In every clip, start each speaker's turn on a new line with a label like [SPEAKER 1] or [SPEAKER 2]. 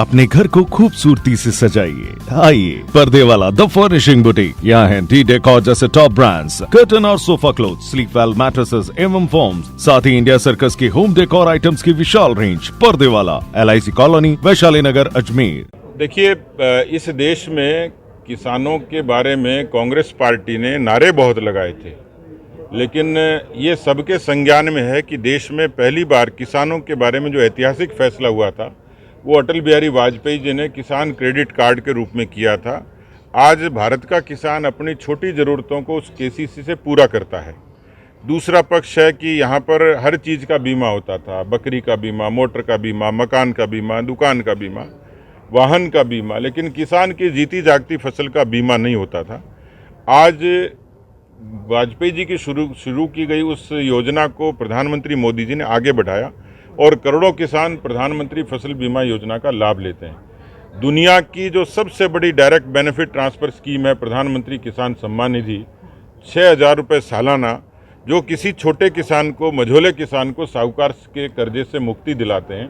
[SPEAKER 1] अपने घर को खूबसूरती से सजाइए। आइए पर्दे वाला द फर्निशिंग बुटीक। यहाँ है डी डेकोर जैसे टॉप ब्रांड्स, कर्टन और sofa cloth, sleep well mattresses एवं फॉर्म्स, साथ ही इंडिया सर्कस की होम डेकोर आइटम्स की विशाल रेंज। पर्दे वाला, LIC कॉलोनी, वैशाली नगर, अजमेर।
[SPEAKER 2] देखिए, इस देश में किसानों के बारे में कांग्रेस पार्टी ने नारे बहुत लगाए थे, लेकिन ये सबके संज्ञान में है कि देश में पहली बार किसानों के बारे में जो ऐतिहासिक फैसला हुआ था वो अटल बिहारी वाजपेयी जी ने किसान क्रेडिट कार्ड के रूप में किया था। आज भारत का किसान अपनी छोटी ज़रूरतों को उस KCC से पूरा करता है। दूसरा पक्ष है कि यहाँ पर हर चीज़ का बीमा होता था, बकरी का बीमा, मोटर का बीमा, मकान का बीमा, दुकान का बीमा, वाहन का बीमा, लेकिन किसान की जीती जागती फसल का बीमा नहीं होता था। आज वाजपेयी जी की शुरू की गई उस योजना को प्रधानमंत्री मोदी जी ने आगे बढ़ाया और करोड़ों किसान प्रधानमंत्री फसल बीमा योजना का लाभ लेते हैं। दुनिया की जो सबसे बड़ी डायरेक्ट बेनिफिट ट्रांसफ़र स्कीम है प्रधानमंत्री किसान सम्मान निधि, 6,000 रुपये सालाना, जो किसी छोटे किसान को, मझोले किसान को साहूकार के कर्जे से मुक्ति दिलाते हैं,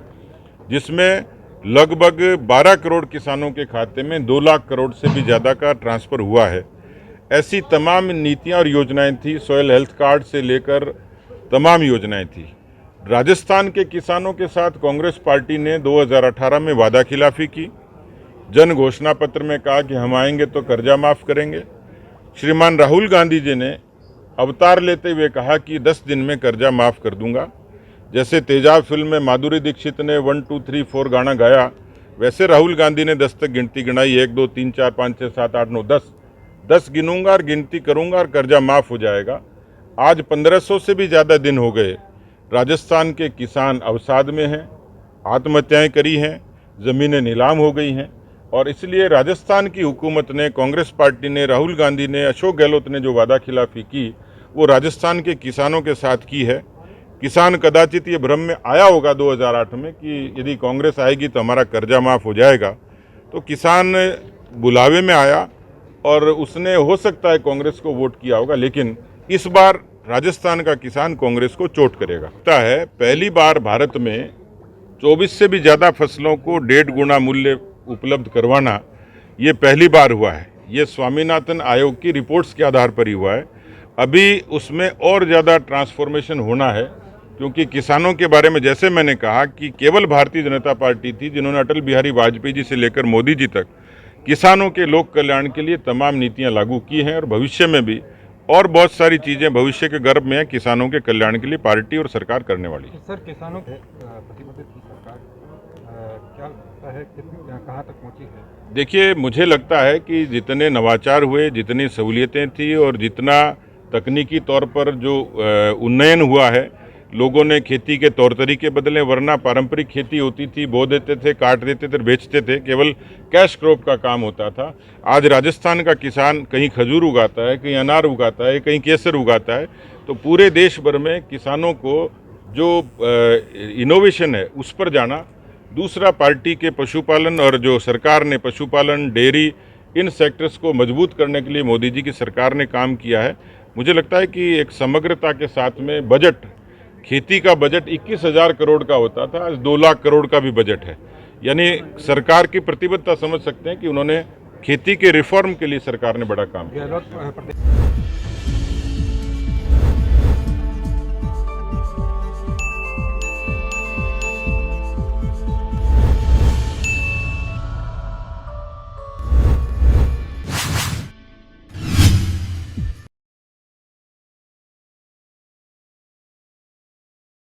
[SPEAKER 2] जिसमें लगभग 12 करोड़ किसानों के खाते में 2 लाख करोड़ से भी ज़्यादा का ट्रांसफ़र हुआ है। ऐसी तमाम नीतियां और योजनाएं थी, सॉयल हेल्थ कार्ड से लेकर तमाम योजनाएं थी। राजस्थान के किसानों के साथ कांग्रेस पार्टी ने 2018 में वादा खिलाफी की, जन घोषणा पत्र में कहा कि हम आएंगे तो कर्जा माफ़ करेंगे। श्रीमान राहुल गांधी जी ने अवतार लेते हुए कहा कि 10 दिन में कर्जा माफ़ कर दूंगा। जैसे तेजाब फिल्म में माधुरी दीक्षित ने 1 2 3 4 गाना गाया, वैसे राहुल गांधी ने 10 तक गिनती गिनाई, 1 2 3 4 5 6 7 8 9 10 गिनूंगा और गिनती करूंगा और कर्जा माफ़ हो जाएगा। आज 1500 से भी ज़्यादा दिन हो गए, राजस्थान के किसान अवसाद में हैं, आत्महत्याएं करी हैं, ज़मीनें नीलाम हो गई हैं, और इसलिए राजस्थान की हुकूमत ने, कांग्रेस पार्टी ने, राहुल गांधी ने, अशोक गहलोत ने जो वादा खिलाफी की वो राजस्थान के किसानों के साथ की है। किसान कदाचित ये भ्रम में आया होगा 2008 में कि यदि कांग्रेस आएगी तो हमारा कर्जा माफ़ हो जाएगा, तो किसान बुलावे में आया और उसने हो सकता है कांग्रेस को वोट किया होगा, लेकिन इस बार राजस्थान का किसान कांग्रेस को चोट करेगा। लगता है पहली बार भारत में 24 से भी ज़्यादा फसलों को 1.5 गुना मूल्य उपलब्ध करवाना ये पहली बार हुआ है। ये स्वामीनाथन आयोग की रिपोर्ट्स के आधार पर ही हुआ है। अभी उसमें और ज़्यादा ट्रांसफॉर्मेशन होना है, क्योंकि किसानों के बारे में जैसे मैंने कहा कि केवल भारतीय जनता पार्टी थी जिन्होंने अटल बिहारी वाजपेयी जी से लेकर मोदी जी तक किसानों के लोक कल्याण के लिए तमाम नीतियां लागू की हैं, और भविष्य में भी और बहुत सारी चीज़ें भविष्य के गर्भ में किसानों के कल्याण के लिए पार्टी और सरकार करने वाली है।
[SPEAKER 3] सर, किसानों के प्रतिबद्धता की सरकार क्या लगता है कहाँ तक पहुँची है?
[SPEAKER 2] देखिए, मुझे लगता है कि जितने नवाचार हुए, जितनी सहूलियतें थी और जितना तकनीकी तौर पर जो उन्नयन हुआ है, लोगों ने खेती के तौर तरीके बदले, वरना पारंपरिक खेती होती थी, बो देते थे, काट देते थे, बेचते थे, केवल कैश क्रॉप का काम होता था। आज राजस्थान का किसान कहीं खजूर उगाता है, कहीं अनार उगाता है, कहीं केसर उगाता है। तो पूरे देश भर में किसानों को जो इनोवेशन है उस पर जाना। दूसरा, पार्टी के पशुपालन और जो सरकार ने पशुपालन, डेयरी, इन सेक्टर्स को मजबूत करने के लिए मोदी जी की सरकार ने काम किया है। मुझे लगता है कि एक समग्रता के साथ में बजट, खेती का बजट 21,000 करोड़ का होता था, आज 2 लाख करोड़ का भी बजट है। यानी सरकार की प्रतिबद्धता समझ सकते हैं कि उन्होंने खेती के रिफॉर्म के लिए सरकार ने बड़ा काम किया।